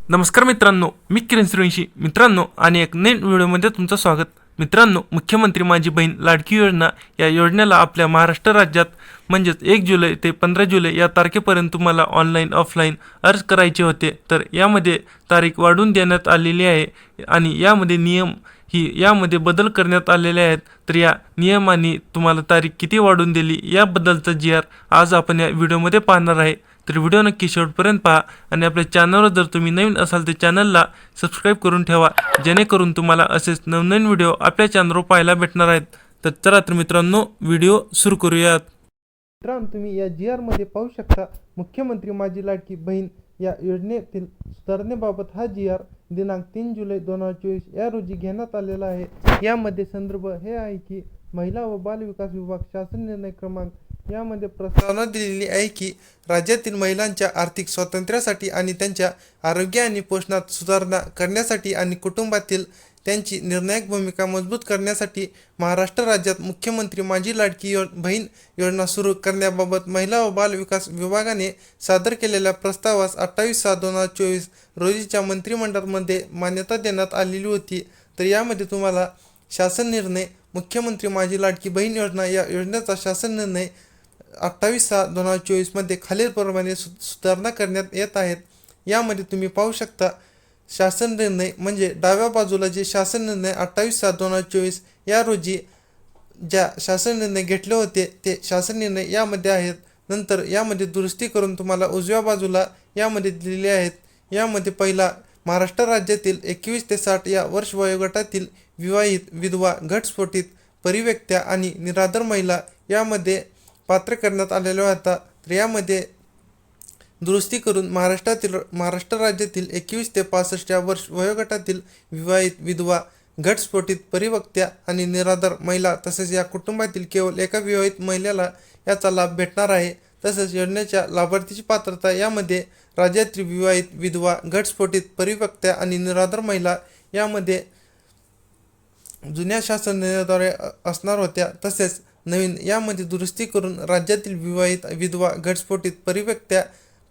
नमस्कार मित्रांनो, मी किरण सूर्यवंशी. मित्रांनो, आणि एक नवीन व्हिडिओमध्ये तुमचं स्वागत. मित्रांनो, मुख्यमंत्री माझी बहीण लाडकी योजना या योजनेला आपल्या महाराष्ट्र राज्यात म्हणजेच 1 जुलै ते 15 जुलै या तारखेपर्यंत तुम्हाला ऑनलाईन ऑफलाईन अर्ज करायचे होते. तर यामध्ये तारीख वाढवून देण्यात आलेली आहे आणि यामध्ये नियम यामध्ये बदल करण्यात आलेले आहेत. तर या नियमांनी तुम्हाला तारीख किती वाढवून दिली याबद्दलचा GR आज आपण या व्हिडिओमध्ये पाहणार आहे. तर व्हिडिओ नक्की शेवटपर्यंत पहा आणि आपल्या चॅनलवर जर तुम्ही नवीन असाल तर चॅनलला सबस्क्राईब करून ठेवा, जेणेकरून तुम्हाला असेच नवनवीन व्हिडिओ आपल्या चॅनलवर पाहायला भेटणार आहेत. तर चला तर मित्रांनो, व्हिडिओ सुरू करूयात. मित्रांनो, तुम्ही या GR मध्ये पाहू शकता, मुख्यमंत्री माझी लाडकी बहीण या योजनेतील सुधारणेबाबत हा GR दिनांक 3 जुलै 2024 या रोजी घेण्यात आलेला आहे. यामध्ये संदर्भ हे आहे की महिला व बाल विकास विभाग शासन निर्णय क्रमांक यामध्ये प्रस्तावना दिलेली आहे की राज्यातील महिलांच्या आर्थिक स्वातंत्र्यासाठी आणि त्यांच्या आरोग्य आणि पोषणात सुधारणा करण्यासाठी आणि कुटुंबातील त्यांची निर्णायक भूमिका मजबूत करण्यासाठी महाराष्ट्र राज्यात मुख्यमंत्री माझी लाडकी बहीण योजना सुरू करण्याबाबत महिला व बाल विकास विभागाने सादर केलेल्या प्रस्तावास 28/6/2024 रोजीच्या मंत्रिमंडळामध्ये मान्यता देण्यात आलेली होती. तर यामध्ये तुम्हाला शासन निर्णय मुख्यमंत्री माझी लाडकी बहीण योजना या योजनेचा शासन निर्णय 28/6/2024 मध्ये खालीलप्रमाणे सुधारणा करण्यात येत आहेत. यामध्ये तुम्ही पाहू शकता, शासन निर्णय म्हणजे डाव्या बाजूला जे शासन निर्णय 28/6/2024 या रोजी ज्या शासन निर्णय घेतले होते ते शासन निर्णय यामध्ये आहेत. नंतर यामध्ये दुरुस्ती करून तुम्हाला उजव्या बाजूला यामध्ये दिलेले आहेत. यामध्ये पहिला, महाराष्ट्र राज्यातील 21 ते 60 या वर्ष वयोगटातील विवाहित, विधवा, घटस्फोटित, परिव्यक्त्या आणि निराधार महिला यामध्ये पात्र करण्यात आलेला होता. तर यामध्ये दुरुस्ती करून महाराष्ट्र राज्यातील 21 ते 65 या वर्ष वयोगटातील विवाहित, विधवा, घटस्फोटित, परिव्यक्त्या आणि निराधार महिला तसेच या कुटुंबातील केवळ एका विवाहित महिलेला याचा लाभ भेटणार आहे. तसेच योजनेच्या लाभार्थीची पात्रता यामध्ये राज्यातील विवाहित, विधवा, घटस्फोटित, परिव्यक्त्या आणि निराधार महिला यामध्ये जुन्या शासन निर्णयाद्वारे असणार होत्या. तसेच नवीन यामध्ये दुरुस्ती करून राज्यातील विवाहित, विधवा, घटस्फोटित,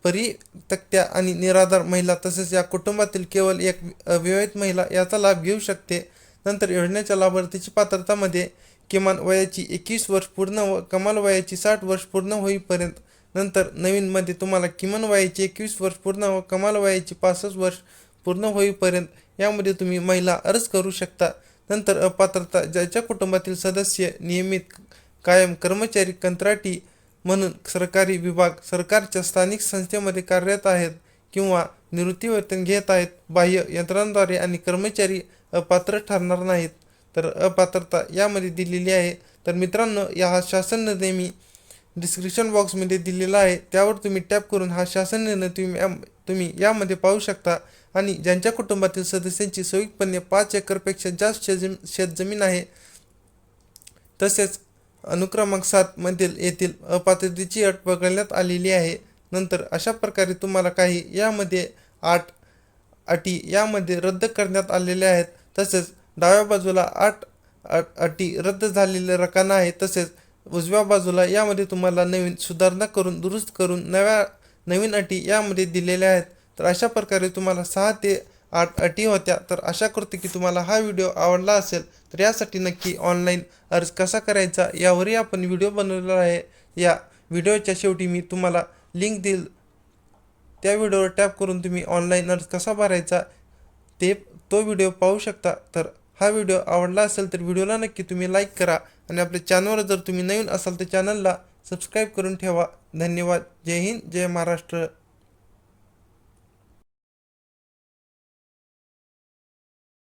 परित्यक्त्या आणि निराधार महिला तसेच या कुटुंबातील केवळ एक विवाहित महिला याचा लाभ घेऊ शकते. नंतर योजनेच्या लाभार्थीची पात्रतामध्ये किमान वयाची 21 वर्ष पूर्ण व कमाल वयाची 60 वर्ष पूर्ण होईपर्यंत. नंतर नवीनमध्ये तुम्हाला किमान वयाची 21 वर्ष पूर्ण व कमाल वयाची 65 वर्ष पूर्ण होईपर्यंत यामध्ये तुम्ही महिला अर्ज करू शकता. नंतर अपात्रता, ज्याच्या कुटुंबातील सदस्य नियमित कायम कर्मचारी, कंत्राटी म्हणून सरकारी विभाग, सरकारच्या स्थानिक संस्थेमध्ये कार्यरत आहेत किंवा निवृत्तीवेतन घेत आहेत, बाह्य यंत्रणांद्वारे आणि कर्मचारी अपात्र ठरणार नाहीत. तर अपात्रता यामध्ये दिलेली आहे. तर मित्रांनो, हा शासन निर्णय मी डिस्क्रिप्शन बॉक्समध्ये दिलेला आहे, त्यावर तुम्ही टॅप करून हा शासन निर्णय तुम्ही यामध्ये पाहू शकता. आणि ज्यांच्या कुटुंबातील सदस्यांची संयुक्तपणे 5 एकरपेक्षा जास्त शेतजमीन आहे, तसेच अनुक्रमांक 7 मधील येथील अपात्रतेची अट वगळण्यात आलेली आहे. नंतर अशा प्रकारे तुम्हाला काही यामध्ये 8 अटी यामध्ये रद्द करण्यात आलेल्या आहेत. तसेच डाव्या बाजूला 8 अटी रद्द झालेले रकाना आहे. तसेच उजव्या बाजूला यामध्ये तुम्हाला नवीन सुधारणा करून दुरुस्त करून नवीन अटी यामध्ये दिलेल्या आहेत. तर अशा प्रकारे तुम्हाला 6 ते 8 अटी होत्या. तर आशा करतो की तुम्हाला हा व्हिडिओ आवडला असेल. तर यासाठी नक्की ऑनलाईन अर्ज कसा करायचा यावरही आपण व्हिडिओ बनवलेला आहे. या व्हिडिओच्या शेवटी मी तुम्हाला लिंक देईल, त्या व्हिडिओवर टॅप करून तुम्ही ऑनलाईन अर्ज कसा भरायचा तो व्हिडिओ पाहू शकता. तर हा व्हिडिओ आवडला असेल तर व्हिडिओला नक्की तुम्ही लाईक करा आणि आपल्या चॅनलवर जर तुम्ही नवीन असाल तर चॅनलला सबस्क्राईब करून ठेवा. धन्यवाद. जय हिंद, जय महाराष्ट्र.